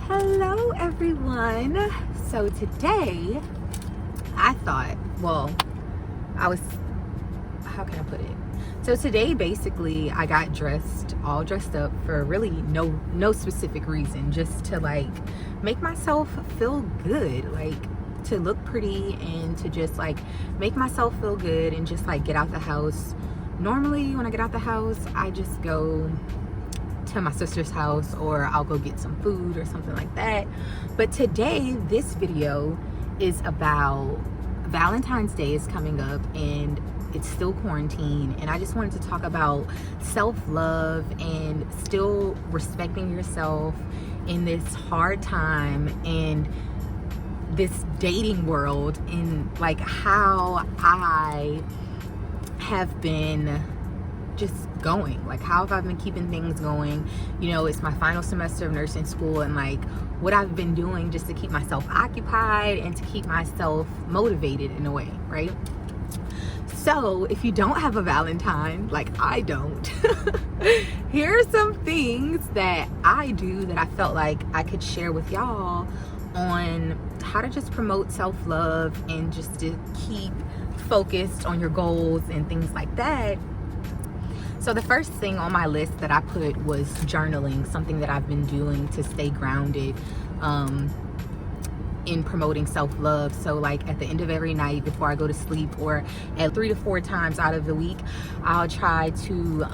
Hello everyone. So today I thought, how can I put it? So today basically I got all dressed up for really no specific reason, just to like make myself feel good, like to look pretty and to just like make myself feel good and just like get out the house. Normally when I get out the house, I just go to my sister's house or I'll go get some food or something like that. But today this video is about Valentine's Day is coming up and it's still quarantine, and I just wanted to talk about self-love and still respecting yourself in this hard time and this dating world, and like how I have been just going, like how have I been keeping things going. You know, it's my final semester of nursing school, and like what I've been doing just to keep myself occupied and to keep myself motivated in a way, right? So if you don't have a Valentine, like I don't, here are some things that I do that I felt like I could share with y'all on how to just promote self-love and just to keep focused on your goals and things like that. So the first thing on my list that I put was journaling, something that I've been doing to stay grounded in promoting self-love. So like at the end of every night before I go to sleep, or at 3 to 4 times out of the week, I'll try to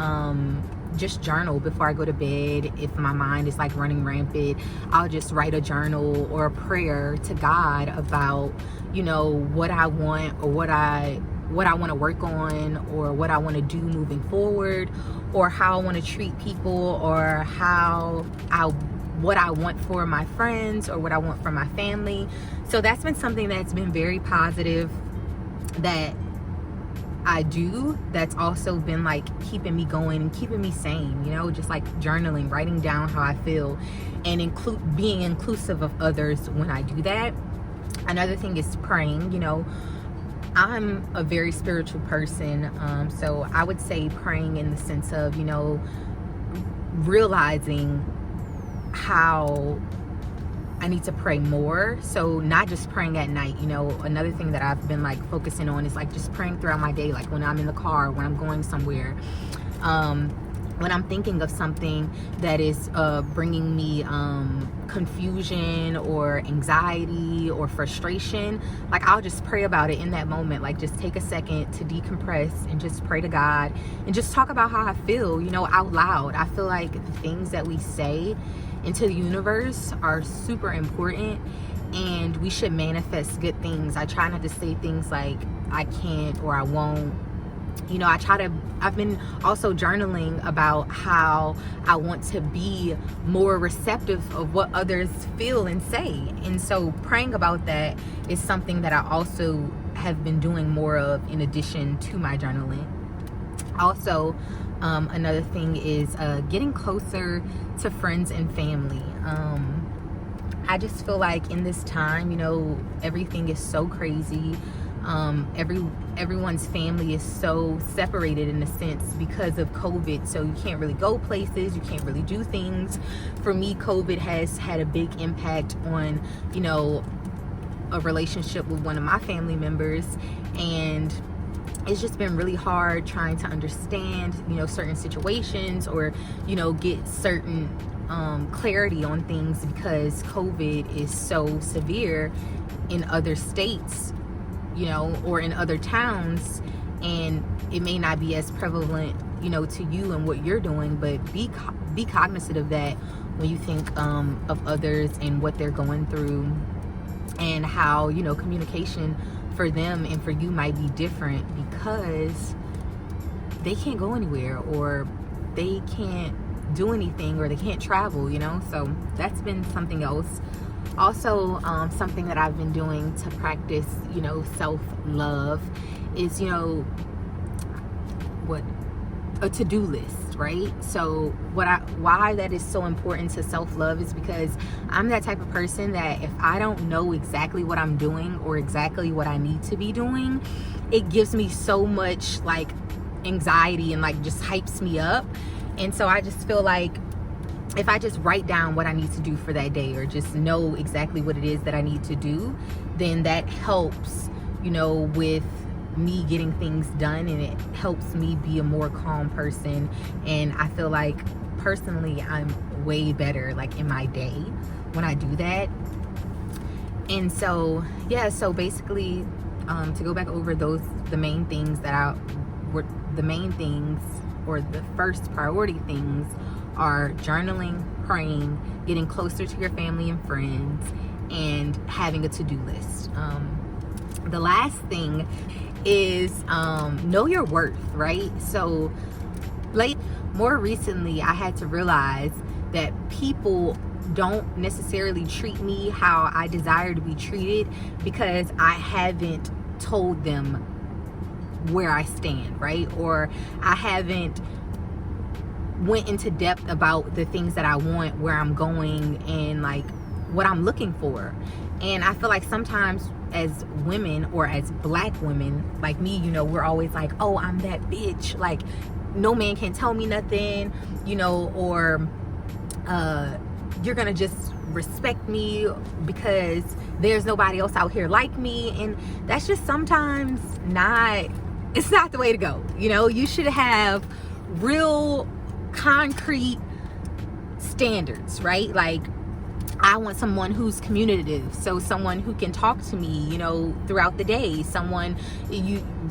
just journal before I go to bed. If my mind is like running rampant, I'll just write a journal or a prayer to God about, you know, what I want or what I want to work on, or what I want to do moving forward, or how I want to treat people, or what I want for my friends, or what I want for my family. So that's been something that's been very positive that I do, that's also been like keeping me going and keeping me sane, you know, just like journaling, writing down how I feel, and being inclusive of others when I do that. Another thing is praying. You know, I'm a very spiritual person, so I would say praying in the sense of, you know, realizing how I need to pray more. So not just praying at night. You know, another thing that I've been like focusing on is like just praying throughout my day, like when I'm in the car, when I'm going somewhere, when I'm thinking of something that is bringing me confusion or anxiety or frustration, like I'll just pray about it in that moment. Like just take a second to decompress and just pray to God and just talk about how I feel, you know, out loud. I feel like the things that we say into the universe are super important, and we should manifest good things. I try not to say things like I can't or I won't. You know, I've been also journaling about how I want to be more receptive of what others feel and say. And so praying about that is something that I also have been doing more of in addition to my journaling. Also, another thing is getting closer to friends and family. I just feel like in this time, you know, everything is so crazy. Everyone's family is so separated in a sense because of COVID, so you can't really go places, you can't really do things. For me, COVID has had a big impact on, you know, a relationship with one of my family members, and it's just been really hard trying to understand, you know, certain situations, or, you know, get certain clarity on things, because COVID is so severe in other states, you know, or in other towns, and it may not be as prevalent, you know, to you and what you're doing, but be cognizant of that when you think of others and what they're going through, and how, you know, communication for them and for you might be different because they can't go anywhere, or they can't do anything, or they can't travel, you know. So that's been something else. Also, something that I've been doing to practice, you know, self-love is, you know, a to-do list, right? So why that is so important to self-love is because I'm that type of person that if I don't know exactly what I'm doing or exactly what I need to be doing, it gives me so much like anxiety and like just hypes me up. And so I just feel like if I just write down what I need to do for that day, or just know exactly what it is that I need to do, then that helps, you know, with me getting things done, and it helps me be a more calm person. And I feel like personally I'm way better like in my day when I do that. And so yeah, so basically to go back over the main things that the main things, or the first priority things, are journaling, praying, getting closer to your family and friends, and having a to-do list. The last thing is know your worth, right? So more recently I had to realize that people don't necessarily treat me how I desire to be treated because I haven't told them where I stand, right? Or I haven't went into depth about the things that I want, where I'm going, and like what I'm looking for. And I feel like sometimes as women, or as black women like me, you know, we're always like, oh, I'm that bitch, like no man can tell me nothing, you know, or you're gonna just respect me because there's nobody else out here like me. And that's just sometimes it's not the way to go. You know, you should have real concrete standards, right? Like, I want someone who's communicative, so someone who can talk to me, you know, throughout the day. Someone,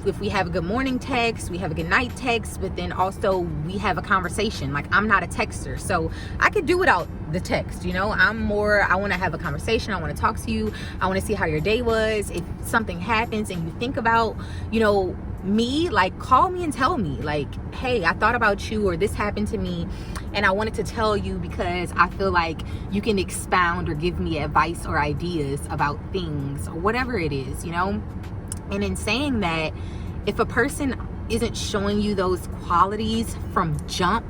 if we have a good morning text, we have a good night text, but then also we have a conversation. Like, I'm not a texter, so I could do without the text, you know. I want to have a conversation. I want to talk to you. I want to see how your day was. If something happens and you think about, you know, me, like, call me and tell me, like, hey, I thought about you, or this happened to me and I wanted to tell you because I feel like you can expound or give me advice or ideas about things, or whatever it is, you know. And in saying that, if a person isn't showing you those qualities from jump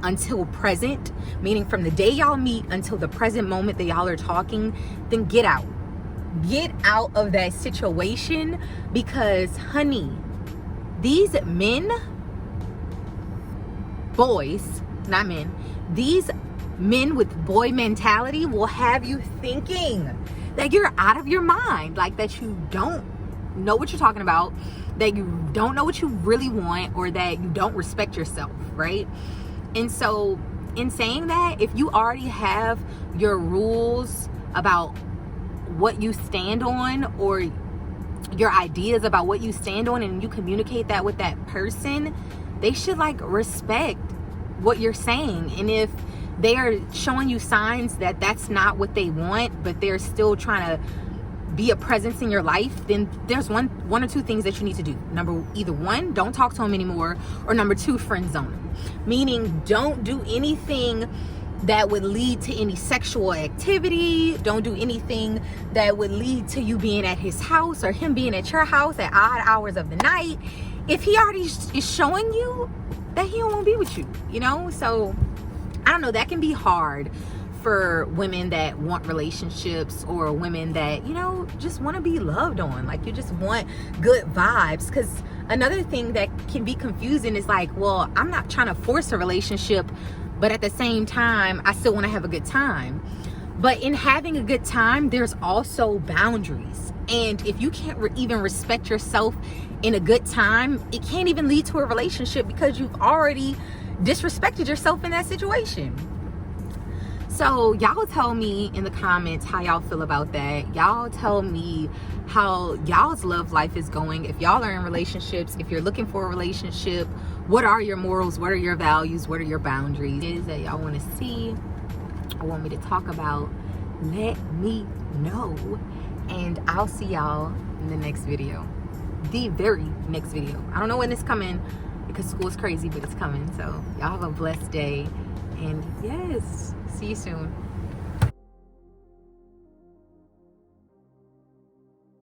until present, meaning from the day y'all meet until the present moment that y'all are talking, then get out of that situation. Because honey, these men, boys, not men, these men with boy mentality will have you thinking that you're out of your mind, like that you don't know what you're talking about, that you don't know what you really want, or that you don't respect yourself, right? And so in saying that, if you already have your rules about what you stand on, or your ideas about what you stand on, and you communicate that with that person, they should like respect what you're saying. And if they are showing you signs that that's not what they want, but they're still trying to be a presence in your life, then there's one or two things that you need to do. Either one, don't talk to them anymore, or number two, friend zone them. Meaning, don't do anything that would lead to any sexual activity. Don't do anything that would lead to you being at his house, or him being at your house at odd hours of the night, if he already is showing you that he don't want to be with you, you know. So I don't know, that can be hard for women that want relationships, or women that, you know, just want to be loved on, like you just want good vibes. Because another thing that can be confusing is like, well, I'm not trying to force a relationship, but at the same time I still want to have a good time. But in having a good time, there's also boundaries. And if you can't even respect yourself in a good time, it can't even lead to a relationship, because you've already disrespected yourself in that situation. So y'all tell me in the comments how y'all feel about that. Y'all tell me how y'all's love life is going. If y'all are in relationships, if you're looking for a relationship, what are your morals? What are your values? What are your boundaries? Is that y'all want to see or want me to talk about? Let me know. And I'll see y'all in the next video. The very next video. I don't know when it's coming, because school's crazy, but it's coming. So y'all have a blessed day. And yes, see you soon.